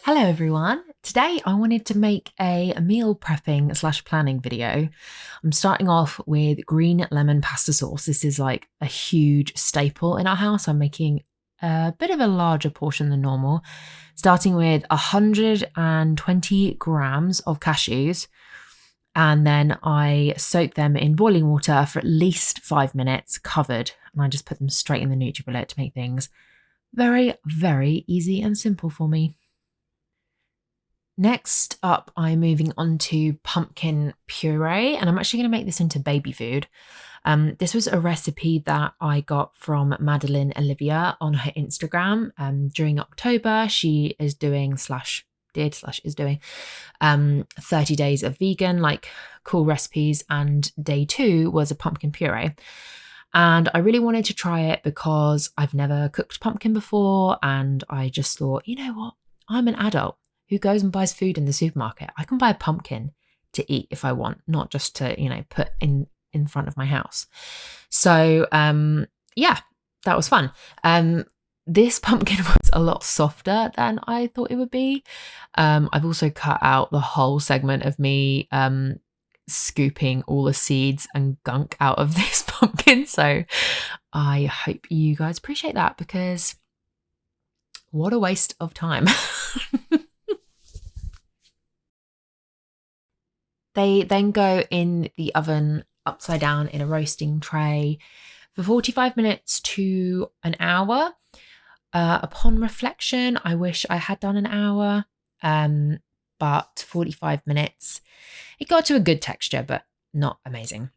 Hello everyone. Today I wanted to make a meal prepping / planning video. I'm starting off with green lemon pasta sauce. This is like a huge staple in our house. I'm making a bit of a larger portion than normal, starting with 120 grams of cashews. And then I soak them in boiling water for at least 5 minutes covered. And I just put them straight in the NutriBullet to make things very, very easy and simple for me. Next up, I'm moving on to pumpkin puree, and I'm actually going to make this into baby food. This was a recipe that I got from Madeline Olivia on her Instagram. During October, she is doing is doing 30 days of vegan, like cool recipes, and day 2 was a pumpkin puree. And I really wanted to try it because I've never cooked pumpkin before, and I just thought, you know what, I'm an adult who goes and buys food in the supermarket. I can buy a pumpkin to eat if I want, not just to, put in front of my house. So, yeah, that was fun. This pumpkin was a lot softer than I thought it would be. I've also cut out the whole segment of me scooping all the seeds and gunk out of this pumpkin. So I hope you guys appreciate that, because what a waste of time. They then go in the oven upside down in a roasting tray for 45 minutes to an hour. Upon reflection, I wish I had done an hour, but 45 minutes, it got to a good texture, but not amazing.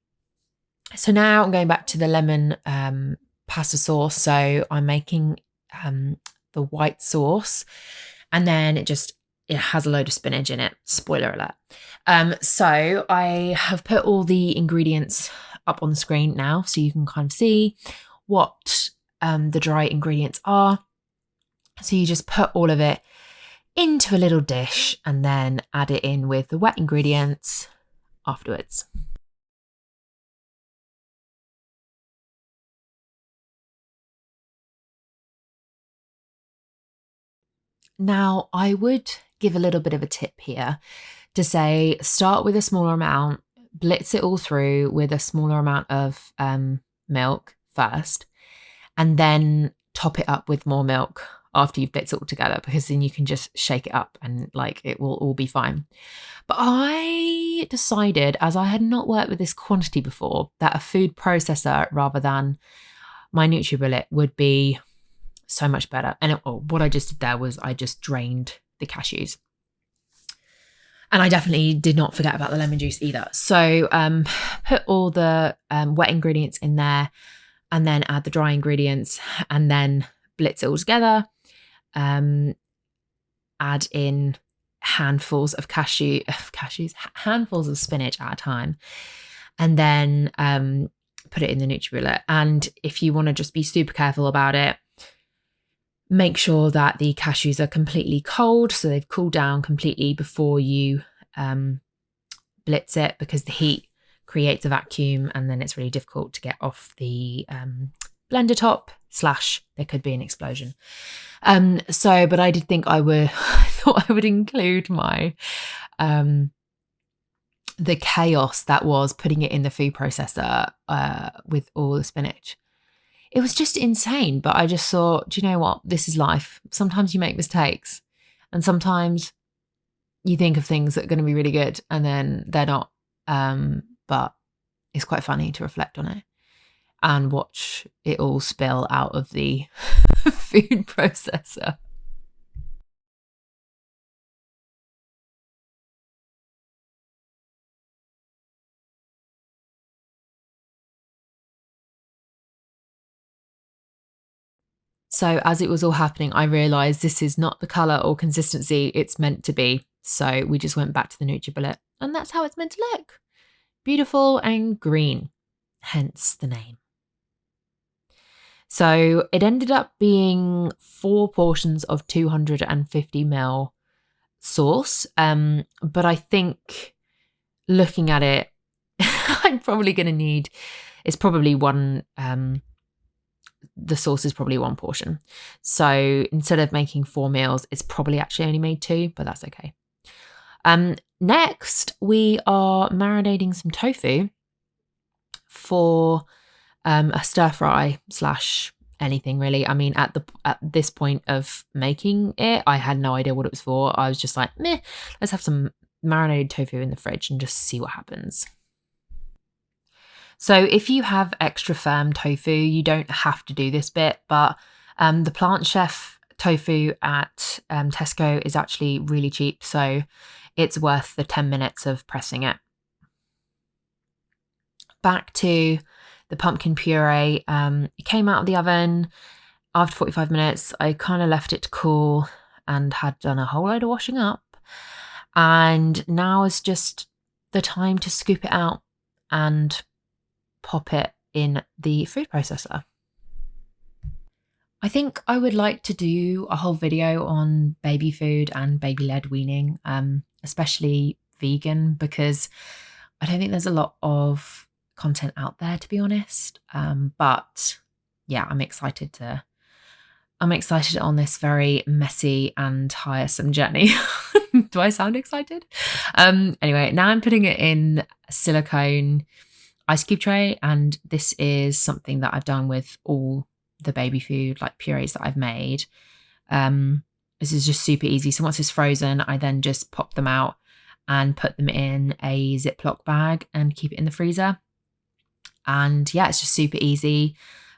So now I'm going back to the lemon pasta sauce. So I'm making the white sauce, and then it has a load of spinach in it. Spoiler alert. So I have put all the ingredients up on the screen now, so you can kind of see what the dry ingredients are. So you just put all of it into a little dish and then add it in with the wet ingredients afterwards. Now, I would give a little bit of a tip here to say, start with a smaller amount, blitz it all through with a smaller amount of milk first, and then top it up with more milk after you've blitzed it all together, because then you can just shake it up and it will all be fine. But I decided, as I had not worked with this quantity before, that a food processor rather than my NutriBullet would be so much better. And what I just did there was I just drained the cashews. And I definitely did not forget about the lemon juice either. So put all the wet ingredients in there, and then add the dry ingredients, and then blitz it all together. Add in handfuls of handfuls of spinach at a time, and then put it in the NutriBullet. And if you want to just be super careful about it, make sure that the cashews are completely cold, so they've cooled down completely before you blitz it, because the heat creates a vacuum and then it's really difficult to get off the blender top / there could be an explosion. But I did think I thought I would include my the chaos that was putting it in the food processor with all the spinach. It was just insane, but I just thought, do you know what? This is life. Sometimes you make mistakes, and sometimes you think of things that are going to be really good and then they're not. But it's quite funny to reflect on it and watch it all spill out of the food processor. So as it was all happening, I realised this is not the colour or consistency it's meant to be. So we just went back to the NutriBullet, and that's how it's meant to look. Beautiful and green, hence the name. So it ended up being 4 portions of 250 ml sauce. But I think, looking at it, I'm probably going to need, it's probably one the sauce is probably one portion. So instead of making 4 meals, it's probably actually only made 2, but that's okay. Next, we are marinating some tofu for a stir fry / anything really. I mean, at this point of making it, I had no idea what it was for. I was just like, meh, let's have some marinated tofu in the fridge and just see what happens. So if you have extra firm tofu, you don't have to do this bit, but the Plant Chef tofu at Tesco is actually really cheap, so it's worth the 10 minutes of pressing it. Back to the pumpkin puree. It came out of the oven after 45 minutes. I kind of left it to cool and had done a whole load of washing up. And now is just the time to scoop it out and pop it in the food processor. I think I would like to do a whole video on baby food and baby-led weaning, especially vegan, because I don't think there's a lot of content out there, to be honest. But yeah, I'm excited on this very messy and tiresome journey. Do I sound excited? Anyway, now I'm putting it in a silicone ice cube tray, and this is something that I've done with all the baby food like purees that I've made. This is just super easy. So once it's frozen, I then just pop them out and put them in a Ziploc bag and keep it in the freezer. And yeah, it's just super easy.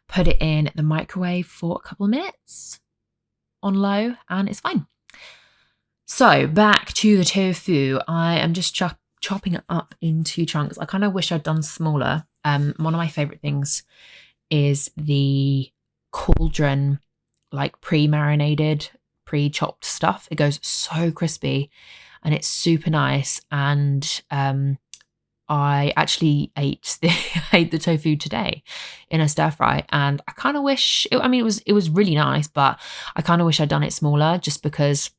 Put it in the microwave for a couple of minutes on low and it's fine. So back to the tofu. I am just chopping it up into chunks. I kind of wish I'd done smaller. One of my favorite things is the cauldron, like pre-marinated, pre-chopped stuff. It goes so crispy and it's super nice. And I actually ate the tofu today in a stir fry, and I kind of wish it was really nice, but I kind of wish I'd done it smaller, just because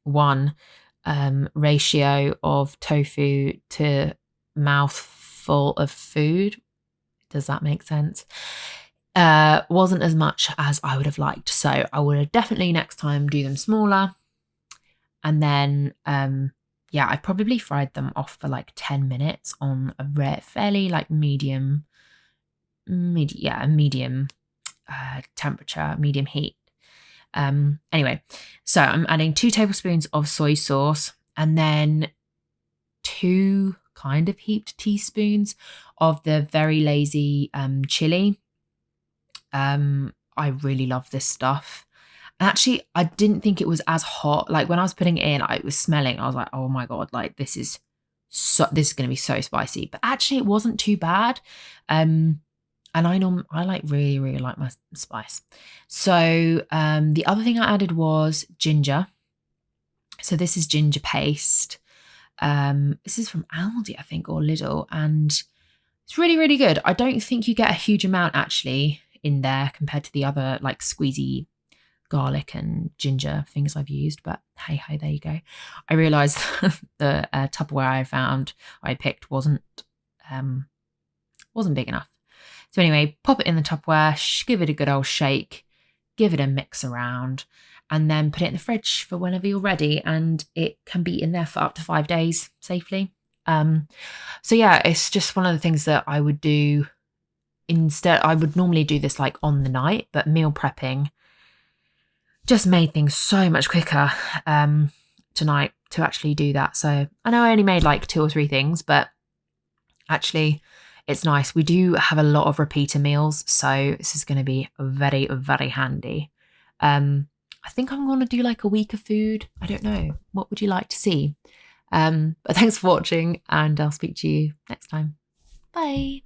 one, ratio of tofu to mouthful of food, does that make sense, wasn't as much as I would have liked. So I would have definitely next time do them smaller. And then yeah, I probably fried them off for like 10 minutes on a fairly like medium temperature, medium heat. Anyway, so I'm adding 2 tablespoons of soy sauce and then 2 kind of heaped teaspoons of the very lazy chili. I really love this stuff. And actually, I didn't think it was as hot. Like when I was putting it in, I was smelling. I was like, oh my God, like this is going to be so spicy. But actually, it wasn't too bad. And I like really, really like my spice. So the other thing I added was ginger. So this is ginger paste. This is from Aldi, I think, or Lidl. And it's really, really good. I don't think you get a huge amount actually in there compared to the other like squeezy garlic and ginger things I've used, but hey ho, there you go. I realized the Tupperware I picked wasn't big enough. So anyway, pop it in the Tupperware, give it a good old shake, give it a mix around, and then put it in the fridge for whenever you're ready, and it can be in there for up to 5 days safely. So yeah, it's just one of the things that I would do instead. I would normally do this like on the night, but meal prepping just made things so much quicker tonight to actually do that. So I know I only made like 2 or 3 things, but actually it's nice. We do have a lot of repeater meals, so this is going to be very, very handy. I think I'm going to do like a week of food. I don't know. What would you like to see? But thanks for watching, and I'll speak to you next time. Bye.